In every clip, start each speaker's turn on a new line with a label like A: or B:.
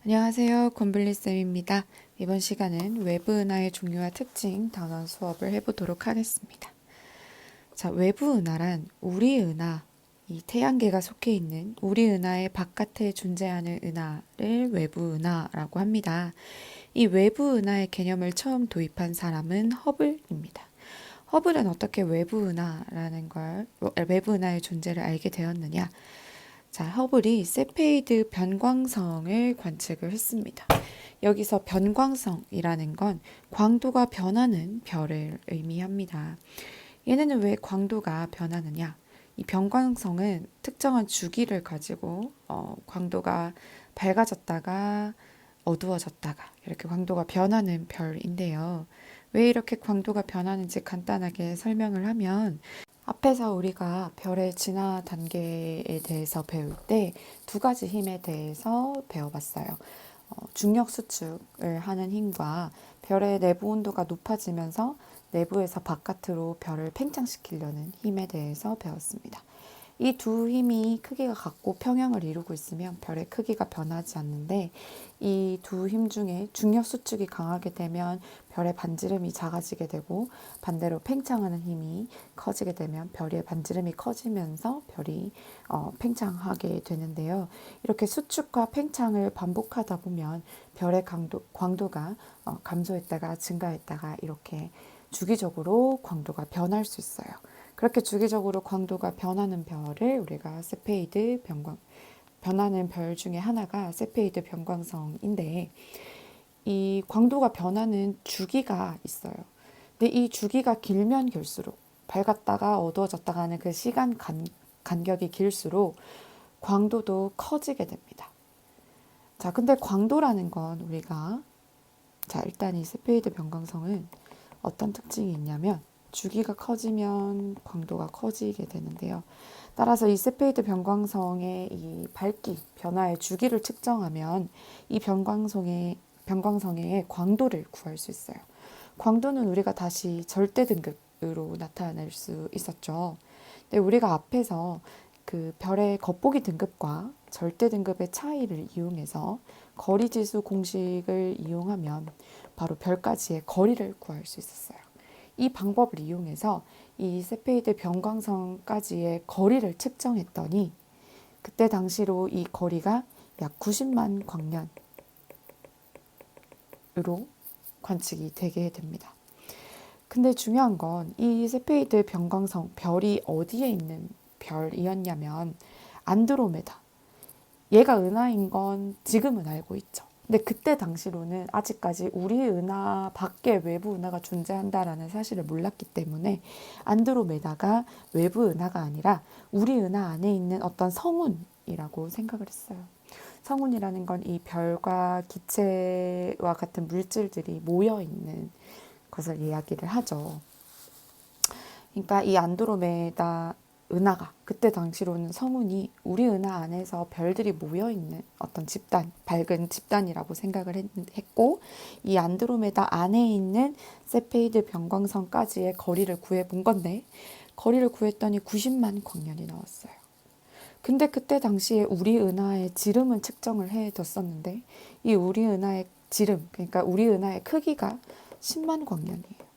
A: 안녕하세요. 곰블리쌤입니다. 이번 시간은 외부 은하의 종류와 특징 단원 수업을 해보도록 하겠습니다. 자, 외부 은하란 우리 은하, 이 태양계가 속해 있는 우리 은하의 바깥에 존재하는 은하를 외부 은하라고 합니다. 이 외부 은하의 개념을 처음 도입한 사람은 허블입니다. 허블은 어떻게 외부 은하의 존재를 알게 되었느냐? 자, 허블이 세페이드 변광성을 관측을 했습니다. 여기서 변광성이라는 건 광도가 변하는 별을 의미합니다. 얘네는 왜 광도가 변하느냐? 이 변광성은 특정한 주기를 가지고 광도가 밝아졌다가 어두워졌다가 이렇게 광도가 변하는 별인데요. 왜 이렇게 광도가 변하는지 간단하게 설명을 하면 앞에서 우리가 별의 진화 단계에 대해서 배울 때 두 가지 힘에 대해서 배워봤어요. 중력 수축을 하는 힘과 별의 내부 온도가 높아지면서 내부에서 바깥으로 별을 팽창시키려는 힘에 대해서 배웠습니다. 이 두 힘이 크기가 같고 평형을 이루고 있으면 별의 크기가 변하지 않는데 이 두 힘 중에 중력 수축이 강하게 되면 별의 반지름이 작아지게 되고 반대로 팽창하는 힘이 커지게 되면 별의 반지름이 커지면서 별이 팽창하게 되는데요. 이렇게 수축과 팽창을 반복하다 보면 별의 광도가 감소했다가 증가했다가 이렇게 주기적으로 광도가 변할 수 있어요. 그렇게 주기적으로 광도가 변하는 별을 우리가 변하는 별 중에 하나가 세페이드 변광성인데 이 광도가 변하는 주기가 있어요. 근데 이 주기가 길면 길수록 밝았다가 어두워졌다가 하는 그 시간 간격이 길수록 광도도 커지게 됩니다. 자, 근데 광도라는 건 일단 이 세페이드 변광성은 어떤 특징이 있냐면 주기가 커지면 광도가 커지게 되는데요. 따라서 이 세페이드 변광성의 이 밝기, 변화의 주기를 측정하면 이 변광성의 광도를 구할 수 있어요. 광도는 우리가 다시 절대 등급으로 나타낼 수 있었죠. 근데 우리가 앞에서 그 별의 겉보기 등급과 절대 등급의 차이를 이용해서 거리지수 공식을 이용하면 바로 별까지의 거리를 구할 수 있었어요. 이 방법을 이용해서 이 세페이드 변광성까지의 거리를 측정했더니 그때 당시로 이 거리가 약 90만 광년으로 관측이 되게 됩니다. 근데 중요한 건 이 세페이드 변광성 별이 어디에 있는 별이었냐면 안드로메다. 얘가 은하인 건 지금은 알고 있죠. 근데 그때 당시로는 아직까지 우리 은하 밖에 외부 은하가 존재한다라는 사실을 몰랐기 때문에 안드로메다가 외부 은하가 아니라 우리 은하 안에 있는 어떤 성운이라고 생각을 했어요. 성운이라는 건 이 별과 기체와 같은 물질들이 모여 있는 것을 이야기를 하죠. 그러니까 이 안드로메다 은하가 그때 당시로는 성운이 우리 은하 안에서 별들이 모여있는 어떤 집단, 밝은 집단이라고 생각을 했고 이 안드로메다 안에 있는 세페이드 변광성까지의 거리를 구해본 건데 거리를 구했더니 90만 광년이 나왔어요. 근데 그때 당시에 우리 은하의 지름은 측정을 해뒀었는데 이 우리 은하의 지름, 그러니까 우리 은하의 크기가 10만 광년이에요.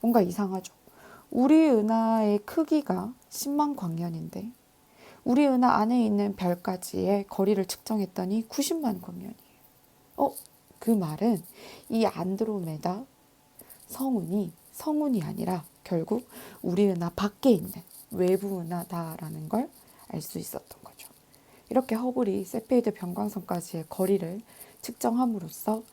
A: 뭔가 이상하죠? 우리 은하의 크기가 10만 광년인데 우리 은하 안에 있는 별까지의 거리를 측정했더니 90만 광년이에요. 그 말은 이 안드로메다 성운이 아니라 결국 우리 은하 밖에 있는 외부 은하다라는 걸 알 수 있었던 거죠. 이렇게 허블이 세페이드 변광성까지의 거리를 측정함으로써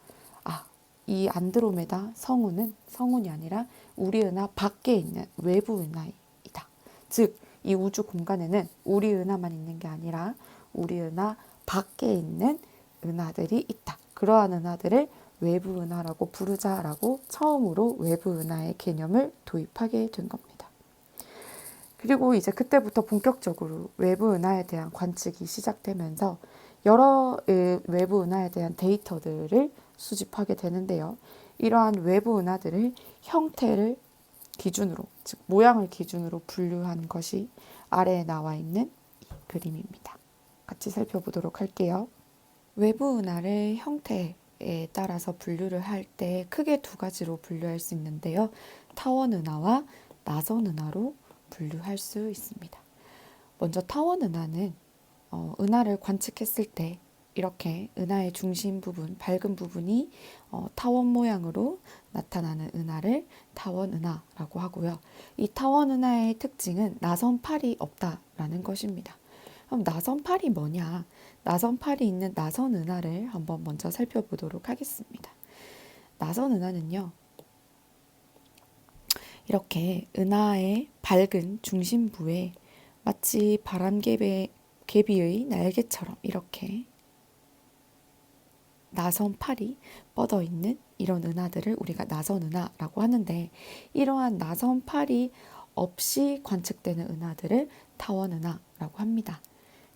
A: 이 안드로메다 성운이 아니라 우리 은하 밖에 있는 외부 은하이다. 즉, 이 우주 공간에는 우리 은하만 있는 게 아니라 우리 은하 밖에 있는 은하들이 있다. 그러한 은하들을 외부 은하라고 부르자라고 처음으로 외부 은하의 개념을 도입하게 된 겁니다. 그리고 이제 그때부터 본격적으로 외부 은하에 대한 관측이 시작되면서 여러 외부 은하에 대한 데이터들을 수집하게 되는데요. 이러한 외부 은하들을 형태를 기준으로, 즉 모양을 기준으로 분류한 것이 아래에 나와 있는 이 그림입니다. 같이 살펴보도록 할게요. 외부 은하를 형태에 따라서 분류를 할 때 크게 두 가지로 분류할 수 있는데요. 타원 은하와 나선 은하로 분류할 수 있습니다. 먼저 타원 은하는 은하를 관측했을 때 이렇게 은하의 중심 부분, 밝은 부분이 타원 모양으로 나타나는 은하를 타원 은하라고 하고요. 이 타원 은하의 특징은 나선팔이 없다라는 것입니다. 그럼 나선팔이 뭐냐? 나선팔이 있는 나선 은하를 한번 먼저 살펴보도록 하겠습니다. 나선 은하는요, 이렇게 은하의 밝은 중심부에 마치 바람개비의 날개처럼 이렇게 나선팔이 뻗어 있는 이런 은하들을 우리가 나선 은하라고 하는데, 이러한 나선팔이 없이 관측되는 은하들을 타원 은하라고 합니다.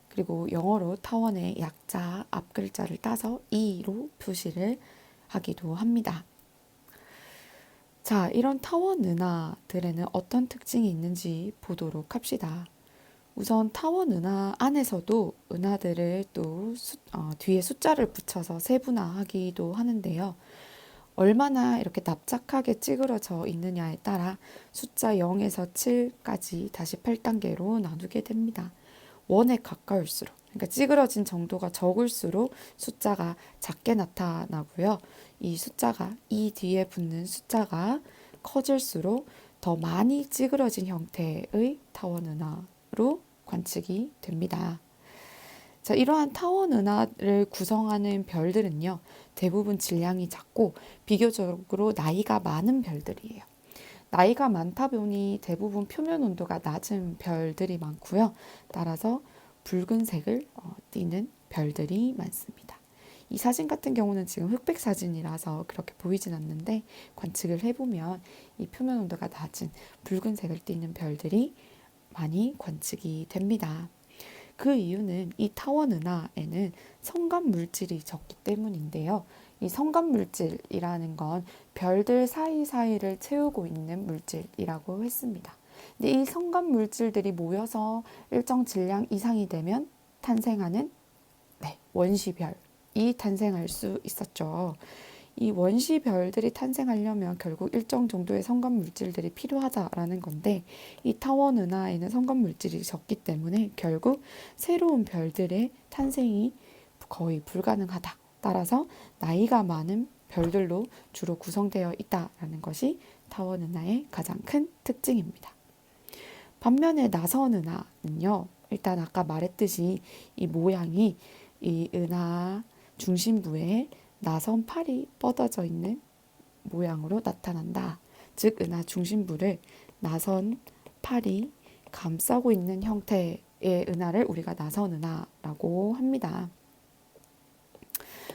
A: 그리고 영어로 타원의 약자 앞 글자를 따서 E로 표시를 하기도 합니다. 자, 이런 타원 은하들에는 어떤 특징이 있는지 보도록 합시다. 우선 타원 은하 안에서도 은하들을 또 뒤에 숫자를 붙여서 세분화하기도 하는데요. 얼마나 이렇게 납작하게 찌그러져 있느냐에 따라 숫자 0에서 7까지 다시 8단계로 나누게 됩니다. 1에 가까울수록, 그러니까 찌그러진 정도가 적을수록 숫자가 작게 나타나고요. 이 숫자가, 이 뒤에 붙는 숫자가 커질수록 더 많이 찌그러진 형태의 타원 은하로 관측이 됩니다. 자, 이러한 타원 은하를 구성하는 별들은요, 대부분 질량이 작고 비교적으로 나이가 많은 별들이에요. 나이가 많다 보니 대부분 표면 온도가 낮은 별들이 많고요. 따라서 붉은색을 띠는 별들이 많습니다. 이 사진 같은 경우는 지금 흑백 사진이라서 그렇게 보이진 않는데, 관측을 해보면 이 표면 온도가 낮은 붉은색을 띠는 별들이 많이 관측이 됩니다. 그 이유는 이 타원 은하에는 성간 물질이 적기 때문인데요. 이 성간 물질이라는 건 별들 사이사이를 채우고 있는 물질이라고 했습니다. 근데 이 성간 물질들이 모여서 일정 질량 이상이 되면 탄생하는 원시별이 탄생할 수 있었죠. 이 원시별들이 탄생하려면 결국 일정 정도의 성간 물질들이 필요하다라는 건데, 이 타원 은하에는 성간 물질이 적기 때문에 결국 새로운 별들의 탄생이 거의 불가능하다. 따라서 나이가 많은 별들로 주로 구성되어 있다라는 것이 타원 은하의 가장 큰 특징입니다. 반면에 나선 은하는요, 일단 아까 말했듯이 이 모양이 이 은하 중심부에 나선팔이 뻗어져 있는 모양으로 나타난다. 즉 은하 중심부를 나선팔이 감싸고 있는 형태의 은하를 우리가 나선 은하라고 합니다.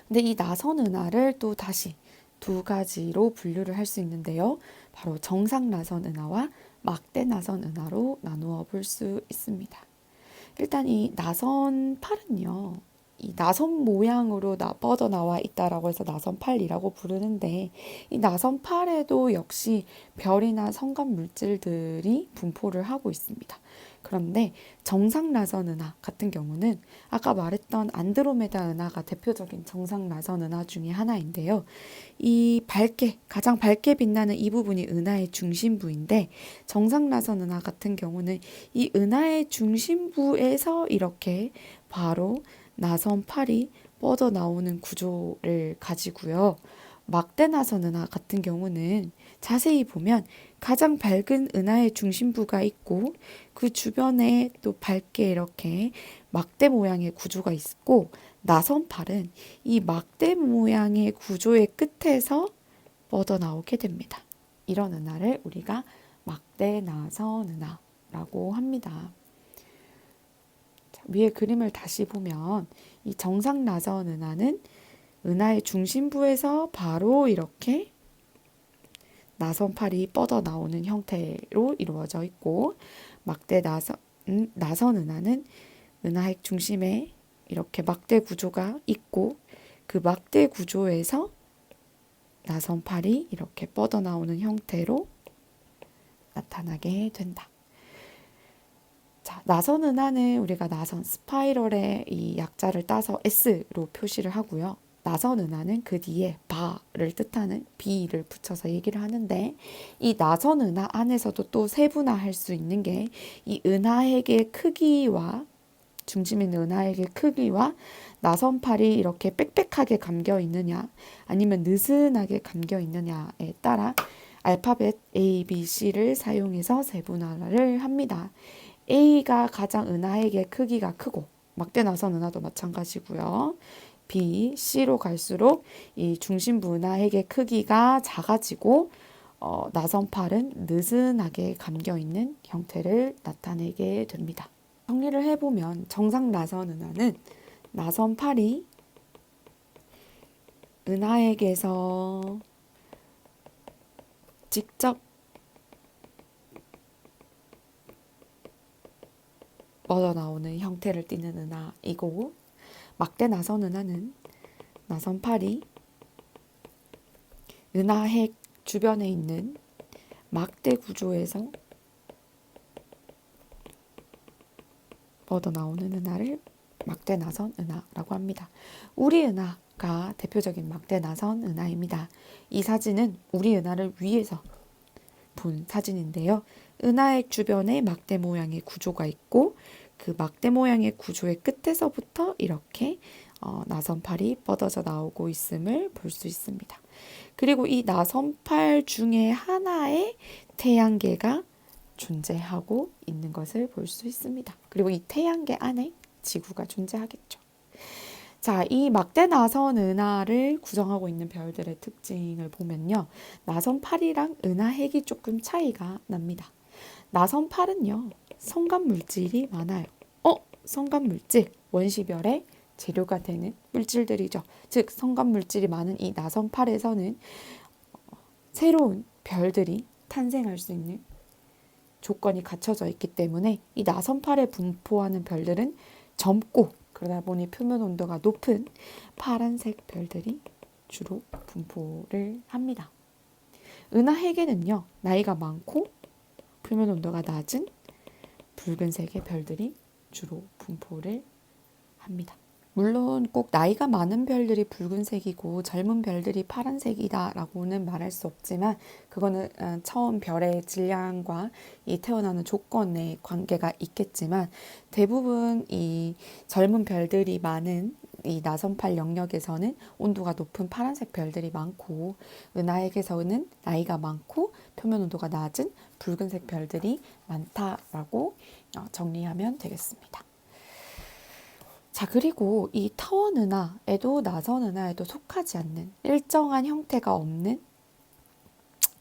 A: 근데 이 나선 은하를 또 다시 두 가지로 분류를 할 수 있는데요. 바로 정상 나선 은하와 막대 나선 은하로 나누어 볼 수 있습니다. 일단 이 나선팔은요, 이 나선 모양으로 뻗어 나와 있다라고 해서 나선팔이라고 부르는데, 이 나선팔에도 역시 별이나 성간 물질들이 분포를 하고 있습니다. 그런데 정상 나선 은하 같은 경우는 아까 말했던 안드로메다 은하가 대표적인 정상 나선 은하 중에 하나인데요. 이 가장 밝게 빛나는 이 부분이 은하의 중심부인데, 정상 나선 은하 같은 경우는 이 은하의 중심부에서 이렇게 바로 나선팔이 뻗어 나오는 구조를 가지고요. 막대 나선 은하 같은 경우는 자세히 보면 가장 밝은 은하의 중심부가 있고, 그 주변에 또 밝게 이렇게 막대 모양의 구조가 있고, 나선팔은 이 막대 모양의 구조의 끝에서 뻗어 나오게 됩니다. 이런 은하를 우리가 막대 나선 은하라고 합니다. 위에 그림을 다시 보면 이 정상 나선 은하는 은하의 중심부에서 바로 이렇게 나선팔이 뻗어 나오는 형태로 이루어져 있고, 막대 나선 은하는 은하핵 중심에 이렇게 막대 구조가 있고, 그 막대 구조에서 나선팔이 이렇게 뻗어 나오는 형태로 나타나게 된다. 자, 나선 은하는 우리가 나선 스파이럴의 이 약자를 따서 S로 표시를 하고요. 나선 은하는 그 뒤에 바를 뜻하는 B를 붙여서 얘기를 하는데 이 나선 은하 안에서도 또 세분화할 수 있는 게 이 은하핵의 크기와 중심에 있는 은하핵의 크기와 나선팔이 이렇게 빽빽하게 감겨 있느냐 아니면 느슨하게 감겨 있느냐에 따라 알파벳 A, B, C를 사용해서 세분화를 합니다. A가 가장 은하핵의 크기가 크고 막대 나선 은하도 마찬가지고요. B, C로 갈수록 이 중심부 은하핵의 크기가 작아지고 나선팔은 느슨하게 감겨 있는 형태를 나타내게 됩니다. 정리를 해보면 정상 나선 은하는 나선팔이 은하핵에서 직접 뻗어나오는 형태를 띠는 은하이고 막대 나선 은하는 나선팔이 은하핵 주변에 있는 막대 구조에서 뻗어나오는 은하를 막대 나선 은하라고 합니다. 우리 은하가 대표적인 막대 나선 은하입니다. 이 사진은 우리 은하를 위에서 본 사진인데요. 은하핵 주변에 막대 모양의 구조가 있고 그 막대 모양의 구조의 끝에서부터 이렇게 나선팔이 뻗어져 나오고 있음을 볼 수 있습니다. 그리고 이 나선팔 중에 하나의 태양계가 존재하고 있는 것을 볼 수 있습니다. 그리고 이 태양계 안에 지구가 존재하겠죠. 자, 이 막대 나선 은하를 구성하고 있는 별들의 특징을 보면요. 나선팔이랑 은하핵이 조금 차이가 납니다. 나선팔은요. 성간물질이 많아요. 성간물질, 원시별의 재료가 되는 물질들이죠. 즉 성간물질이 많은 이 나선팔에서는 새로운 별들이 탄생할 수 있는 조건이 갖춰져 있기 때문에 이 나선팔에 분포하는 별들은 젊고 그러다 보니 표면 온도가 높은 파란색 별들이 주로 분포를 합니다. 은하핵에는요. 나이가 많고 표면 온도가 낮은 붉은색의 별들이 주로 분포를 합니다. 물론 꼭 나이가 많은 별들이 붉은색이고 젊은 별들이 파란색이다라고는 말할 수 없지만 그거는 처음 별의 질량과 이 태어나는 조건에 관계가 있겠지만 대부분 이 젊은 별들이 많은 이 나선팔 영역에서는 온도가 높은 파란색 별들이 많고 은하핵에서는 나이가 많고 표면 온도가 낮은 붉은색 별들이 많다라고 정리하면 되겠습니다. 자, 그리고 이 타원 은하에도 나선 은하에도 속하지 않는 일정한 형태가 없는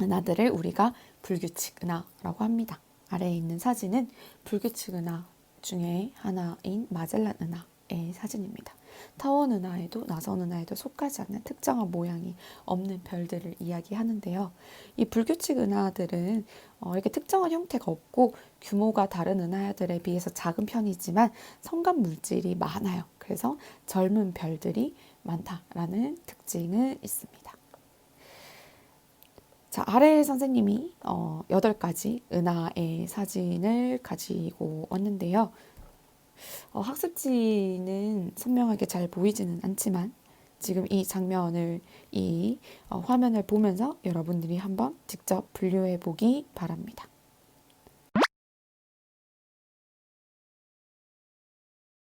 A: 은하들을 우리가 불규칙 은하라고 합니다. 아래에 있는 사진은 불규칙 은하 중에 하나인 마젤란 은하의 사진입니다. 타원 은하에도 나선 은하에도 속하지 않는 특정한 모양이 없는 별들을 이야기하는데요. 이 불규칙 은하들은 이렇게 특정한 형태가 없고 규모가 다른 은하들에 비해서 작은 편이지만 성간 물질이 많아요. 그래서 젊은 별들이 많다라는 특징은 있습니다. 자, 아래에 선생님이 8가지 은하의 사진을 가지고 왔는데요. 학습지는 선명하게 잘 보이지는 않지만 지금 이 장면을 이 화면을 보면서 여러분들이 한번 직접 분류해 보기 바랍니다.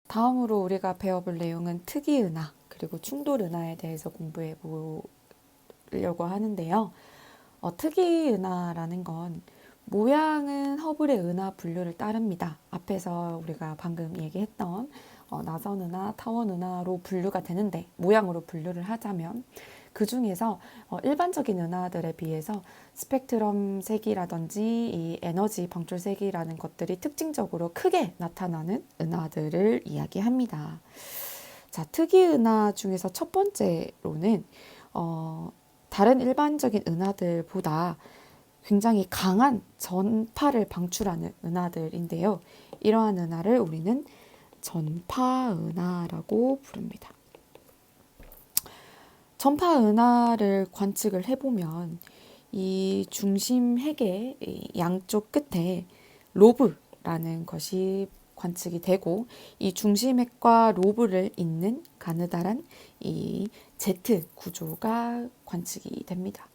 A: 다음으로 우리가 배워볼 내용은 특이은하 그리고 충돌은하에 대해서 공부해 보려고 하는데요. 특이은하라는 건 모양은 허블의 은하 분류를 따릅니다. 앞에서 우리가 방금 얘기했던 나선 은하, 타원 은하로 분류가 되는데 모양으로 분류를 하자면 그 중에서 일반적인 은하들에 비해서 스펙트럼 색이라든지 이 에너지 방출 색이라는 것들이 특징적으로 크게 나타나는 은하들을 이야기합니다. 자, 특이 은하 중에서 첫 번째로는 다른 일반적인 은하들보다 굉장히 강한 전파를 방출하는 은하들인데요. 이러한 은하를 우리는 전파 은하라고 부릅니다. 전파 은하를 관측을 해보면 이 중심 핵의 양쪽 끝에 로브라는 것이 관측이 되고 이 중심핵과 로브를 잇는 가느다란 이 Z 구조가 관측이 됩니다.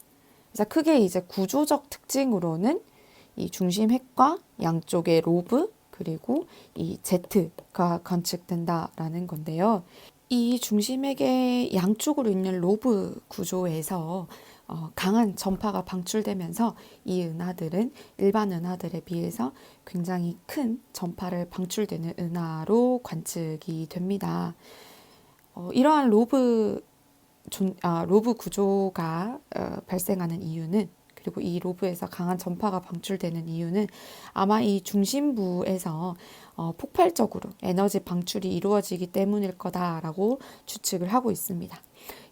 A: 그래서 크게 이제 구조적 특징으로는 이 중심핵과 양쪽의 로브 그리고 이 Z가 관측된다라는 건데요. 이 중심핵의 양쪽으로 있는 로브 구조에서 강한 전파가 방출되면서 이 은하들은 일반 은하들에 비해서 굉장히 큰 전파를 방출되는 은하로 관측이 됩니다. 이러한 로브 구조가 발생하는 이유는 그리고 이 로브에서 강한 전파가 방출되는 이유는 아마 이 중심부에서 폭발적으로 에너지 방출이 이루어지기 때문일 거다라고 추측을 하고 있습니다.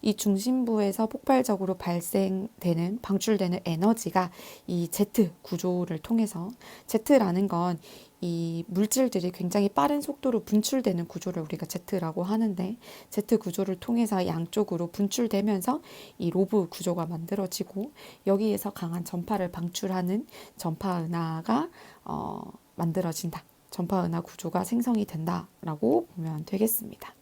A: 이 중심부에서 폭발적으로 방출되는 에너지가 이 Z 구조를 통해서 Z라는 건 이 물질들이 굉장히 빠른 속도로 분출되는 구조를 우리가 Z라고 하는데 Z 구조를 통해서 양쪽으로 분출되면서 이 로브 구조가 만들어지고 여기에서 강한 전파를 방출하는 전파 은하가 만들어진다. 전파 은하 구조가 생성이 된다라고 보면 되겠습니다.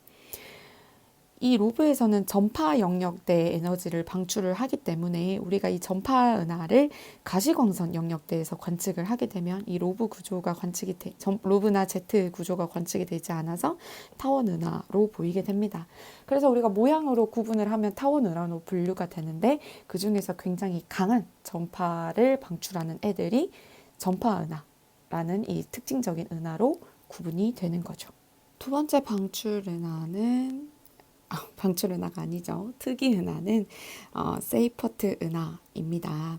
A: 이 로브에서는 전파 영역대의 에너지를 방출을 하기 때문에 우리가 이 전파 은하를 가시광선 영역대에서 관측을 하게 되면 이 로브 구조가 로브나 Z 구조가 관측이 되지 않아서 타원 은하로 보이게 됩니다. 그래서 우리가 모양으로 구분을 하면 타원 은하로 분류가 되는데 그 중에서 굉장히 강한 전파를 방출하는 애들이 전파 은하라는 이 특징적인 은하로 구분이 되는 거죠. 두 번째 방출 은하가 아니죠. 특이 은하는 세이퍼트 은하입니다.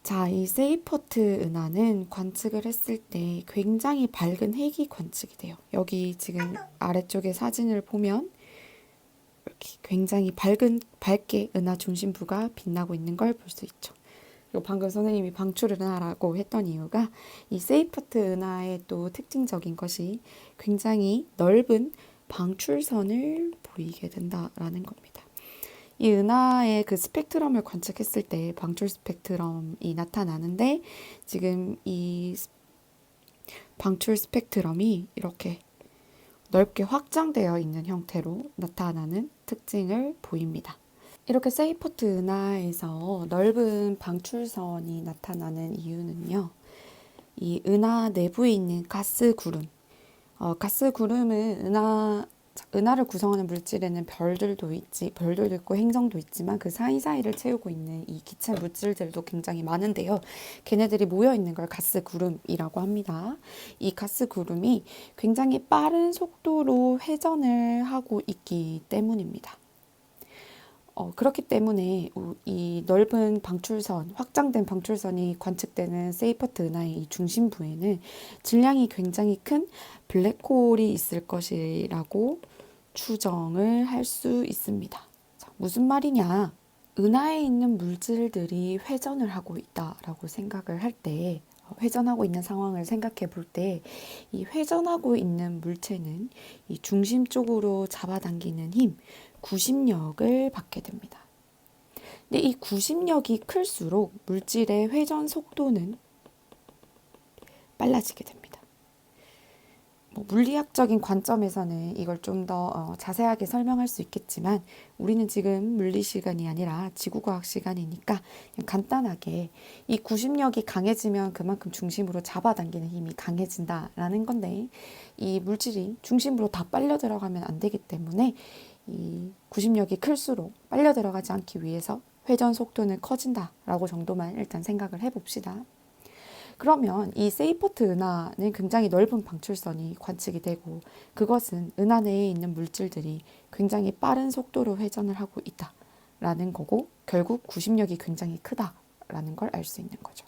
A: 자, 이 세이퍼트 은하는 관측을 했을 때 굉장히 밝은 핵이 관측이 돼요. 여기 지금 아래쪽에 사진을 보면 이렇게 굉장히 밝게 은하 중심부가 빛나고 있는 걸 볼 수 있죠. 그리고 방금 선생님이 방출 은하라고 했던 이유가 이 세이퍼트 은하의 또 특징적인 것이 굉장히 넓은 방출선을 보이게 된다라는 겁니다. 이 은하의 그 스펙트럼을 관측했을 때 방출 스펙트럼이 나타나는데 지금 이 방출 스펙트럼이 이렇게 넓게 확장되어 있는 형태로 나타나는 특징을 보입니다. 이렇게 세이퍼트 은하에서 넓은 방출선이 나타나는 이유는요. 이 은하 내부에 있는 가스 구름. 가스 구름은 은하를 구성하는 물질에는 별들도 있고 행성도 있지만 그 사이사이를 채우고 있는 이 기체 물질들도 굉장히 많은데요. 걔네들이 모여 있는 걸 가스 구름이라고 합니다. 이 가스 구름이 굉장히 빠른 속도로 회전을 하고 있기 때문입니다. 그렇기 때문에 이 넓은 확장된 방출선이 관측되는 세이퍼트 은하의 이 중심부에는 질량이 굉장히 큰 블랙홀이 있을 것이라고 추정을 할 수 있습니다. 자, 무슨 말이냐? 은하에 있는 물질들이 회전을 하고 있다라고 생각을 할 때, 회전하고 있는 상황을 생각해 볼 때, 이 회전하고 있는 물체는 이 중심 쪽으로 잡아당기는 힘, 구심력을 받게 됩니다. 근데 이 구심력이 클수록 물질의 회전 속도는 빨라지게 됩니다. 물리학적인 관점에서는 이걸 좀 더 자세하게 설명할 수 있겠지만 우리는 지금 물리 시간이 아니라 지구과학 시간이니까 그냥 간단하게 이 구심력이 강해지면 그만큼 중심으로 잡아당기는 힘이 강해진다라는 건데 이 물질이 중심으로 다 빨려 들어가면 안 되기 때문에 이 구심력이 클수록 빨려 들어가지 않기 위해서 회전 속도는 커진다라고 정도만 일단 생각을 해봅시다. 그러면 이 세이퍼트 은하는 굉장히 넓은 방출선이 관측이 되고 그것은 은하 내에 있는 물질들이 굉장히 빠른 속도로 회전을 하고 있다라는 거고 결국 구심력이 굉장히 크다라는 걸 알 수 있는 거죠.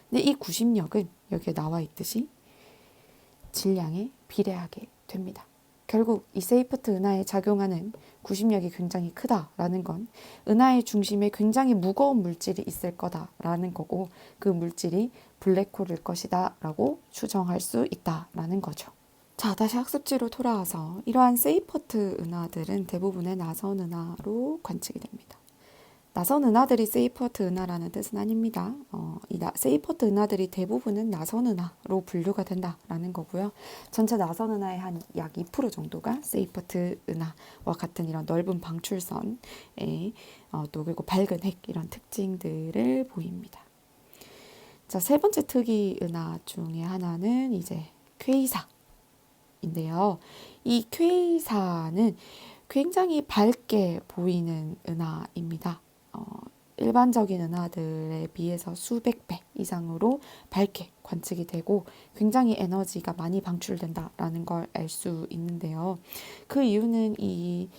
A: 근데 이 구심력은 여기에 나와 있듯이 질량에 비례하게 됩니다. 결국 이 세이퍼트 은하에 작용하는 구심력이 굉장히 크다라는 건 은하의 중심에 굉장히 무거운 물질이 있을 거다라는 거고 그 물질이 블랙홀일 것이다 라고 추정할 수 있다라는 거죠. 자, 다시 학습지로 돌아와서 이러한 세이퍼트 은하들은 대부분의 나선 은하로 관측이 됩니다. 나선 은하들이 세이퍼트 은하라는 뜻은 아닙니다. 세이퍼트 은하들이 대부분은 나선 은하로 분류가 된다라는 거고요. 전체 나선 은하의 한 약 2% 정도가 세이퍼트 은하와 같은 이런 넓은 방출선에 또 그리고 밝은 핵 이런 특징들을 보입니다. 자, 세 번째 특이 은하 중에 하나는 이제 퀘이사인데요. 이 퀘이사는 굉장히 밝게 보이는 은하입니다. 일반적인 은하들에 비해서 수백 배 이상으로 밝게 관측이 되고 굉장히 에너지가 많이 방출된다라는 걸 알 수 있는데요. 그 이유는 이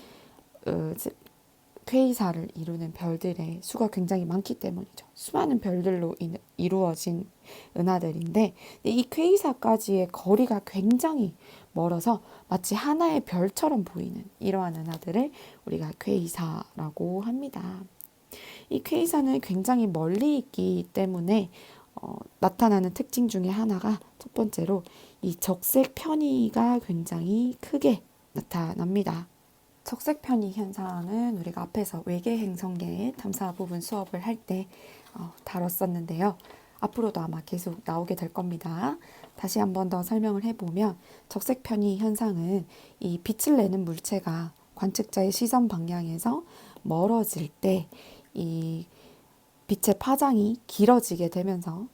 A: 퀘이사를 이루는 별들의 수가 굉장히 많기 때문이죠. 수많은 별들로 이루어진 은하들인데 이 퀘이사까지의 거리가 굉장히 멀어서 마치 하나의 별처럼 보이는 이러한 은하들을 우리가 퀘이사라고 합니다. 이 퀘이사는 굉장히 멀리 있기 때문에 나타나는 특징 중에 하나가 첫 번째로 이 적색 편의가 굉장히 크게 나타납니다. 적색 편의 현상은 우리가 앞에서 외계 행성계 탐사 부분 수업을 할 때 다뤘었는데요. 앞으로도 아마 계속 나오게 될 겁니다. 다시 한 번 더 설명을 해보면 적색 편의 현상은 이 빛을 내는 물체가 관측자의 시선 방향에서 멀어질 때 이 빛의 파장이 길어지게 되면서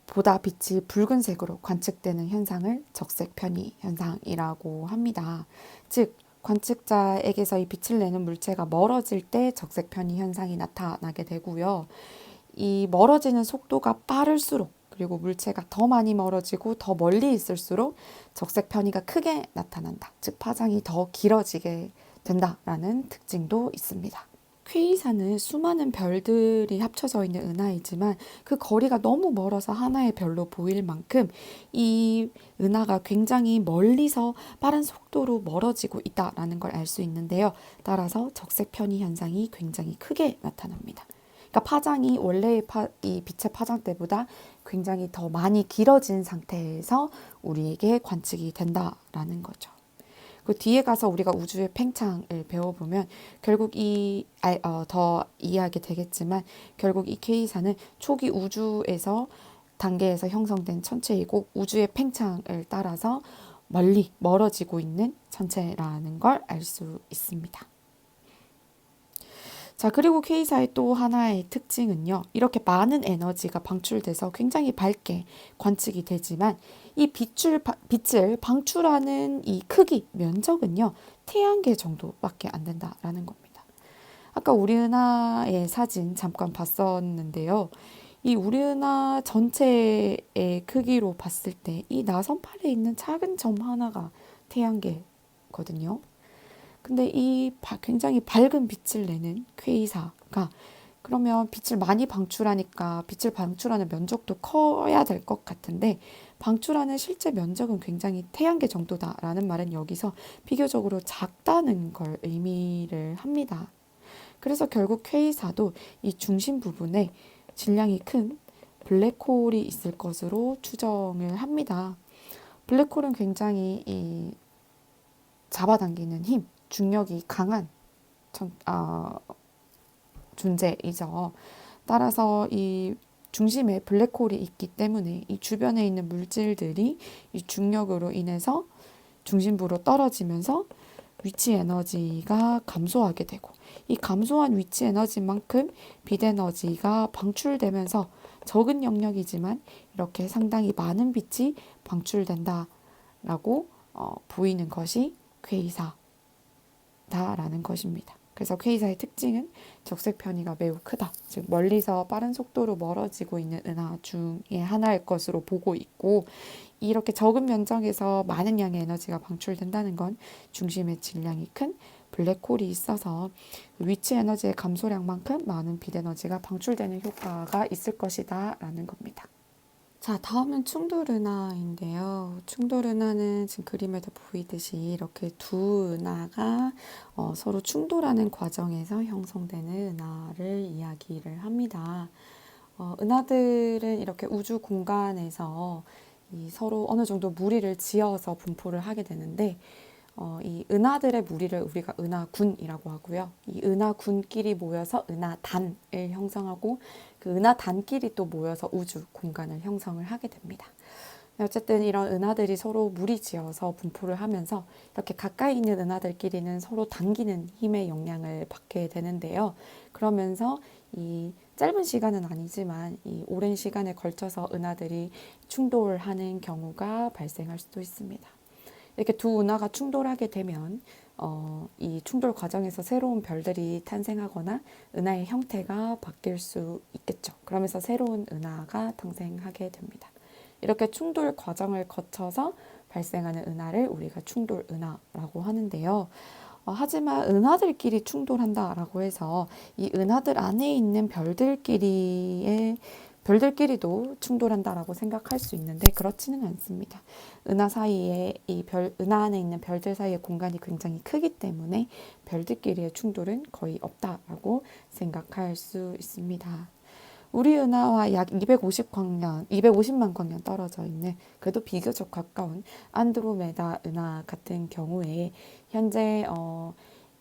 A: 보다 빛이 붉은색으로 관측되는 현상을 적색 편의 현상이라고 합니다. 즉, 관측자에게서 이 빛을 내는 물체가 멀어질 때 적색 편의 현상이 나타나게 되고요. 이 멀어지는 속도가 빠를수록 그리고 물체가 더 많이 멀어지고 더 멀리 있을수록 적색 편의가 크게 나타난다. 즉, 파장이 더 길어지게 된다라는 특징도 있습니다. 퀘이사는 수많은 별들이 합쳐져 있는 은하이지만 그 거리가 너무 멀어서 하나의 별로 보일 만큼 이 은하가 굉장히 멀리서 빠른 속도로 멀어지고 있다라는 걸 알 수 있는데요. 따라서 적색 편의 현상이 굉장히 크게 나타납니다. 그러니까 파장이 원래의 이 빛의 파장 때보다 굉장히 더 많이 길어진 상태에서 우리에게 관측이 된다라는 거죠. 그 뒤에 가서 우리가 우주의 팽창을 배워보면 결국 더 이해하게 되겠지만 결국 이 K사는 초기 우주에서 단계에서 형성된 천체이고 우주의 팽창을 따라서 멀리 멀어지고 있는 천체라는 걸 알 수 있습니다. 자, 그리고 K사의 또 하나의 특징은요. 이렇게 많은 에너지가 방출돼서 굉장히 밝게 관측이 되지만 이 빛을 방출하는 이 크기, 면적은요. 태양계 정도밖에 안 된다라는 겁니다. 아까 우리 은하의 사진 잠깐 봤었는데요. 이 우리 은하 전체의 크기로 봤을 때 이 나선팔에 있는 작은 점 하나가 태양계거든요. 근데 이 굉장히 밝은 빛을 내는 퀘이사가 그러면 빛을 많이 방출하니까 빛을 방출하는 면적도 커야 될 것 같은데 방출하는 실제 면적은 굉장히 태양계 정도다라는 말은 여기서 비교적으로 작다는 걸 의미를 합니다. 그래서 결국 퀘이사도 이 중심 부분에 질량이 큰 블랙홀이 있을 것으로 추정을 합니다. 블랙홀은 굉장히 이 잡아당기는 힘, 중력이 강한 존재이죠. 따라서 이 중심에 블랙홀이 있기 때문에 이 주변에 있는 물질들이 이 중력으로 인해서 중심부로 떨어지면서 위치 에너지가 감소하게 되고 이 감소한 위치 에너지만큼 빛 에너지가 방출되면서 적은 영역이지만 이렇게 상당히 많은 빛이 방출된다라고 보이는 것이 퀘이사다라는 것입니다. 그래서 퀘이사의 특징은 적색 편의가 매우 크다. 즉 멀리서 빠른 속도로 멀어지고 있는 은하 중에 하나일 것으로 보고 있고 이렇게 적은 면적에서 많은 양의 에너지가 방출된다는 건 중심의 질량이 큰 블랙홀이 있어서 위치 에너지의 감소량만큼 많은 빛 에너지가 방출되는 효과가 있을 것이다 라는 겁니다. 자, 다음은 충돌은하인데요. 충돌은하는 지금 그림에도 보이듯이 이렇게 두 은하가 서로 충돌하는 과정에서 형성되는 은하를 이야기를 합니다. 은하들은 이렇게 우주 공간에서 서로 어느 정도 무리를 지어서 분포를 하게 되는데 이 은하들의 무리를 우리가 은하군이라고 하고요. 이 은하군끼리 모여서 은하단을 형성하고 그 은하단끼리 또 모여서 우주 공간을 형성을 하게 됩니다. 어쨌든 이런 은하들이 서로 무리지어서 분포를 하면서 이렇게 가까이 있는 은하들끼리는 서로 당기는 힘의 영향을 받게 되는데요. 그러면서 이 짧은 시간은 아니지만 이 오랜 시간에 걸쳐서 은하들이 충돌하는 경우가 발생할 수도 있습니다. 이렇게 두 은하가 충돌하게 되면 이 충돌 과정에서 새로운 별들이 탄생하거나 은하의 형태가 바뀔 수 있겠죠. 그러면서 새로운 은하가 탄생하게 됩니다. 이렇게 충돌 과정을 거쳐서 발생하는 은하를 우리가 충돌 은하라고 하는데요. 하지만 은하들끼리 충돌한다라고 해서 이 은하들 안에 있는 별들끼리도 충돌한다라고 생각할 수 있는데 그렇지는 않습니다. 은하 안에 있는 별들 사이의 공간이 굉장히 크기 때문에 별들끼리의 충돌은 거의 없다라고 생각할 수 있습니다. 우리 은하와 약 250만 광년 떨어져 있는 그래도 비교적 가까운 안드로메다 은하 같은 경우에 현재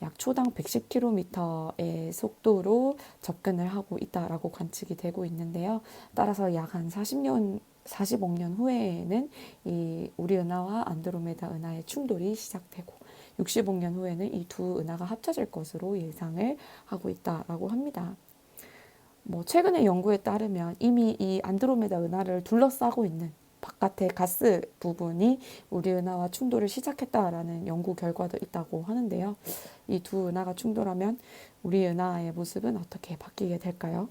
A: 약 초당 110km의 속도로 접근을 하고 있다라고 관측이 되고 있는데요. 따라서 약 한 40억 년 후에는 이 우리 은하와 안드로메다 은하의 충돌이 시작되고 60억 년 후에는 이 두 은하가 합쳐질 것으로 예상을 하고 있다라고 합니다. 최근의 연구에 따르면 이미 이 안드로메다 은하를 둘러싸고 있는 바깥의 가스 부분이 우리 은하와 충돌을 시작했다라는 연구 결과도 있다고 하는데요. 이 두 은하가 충돌하면 우리 은하의 모습은 어떻게 바뀌게 될까요?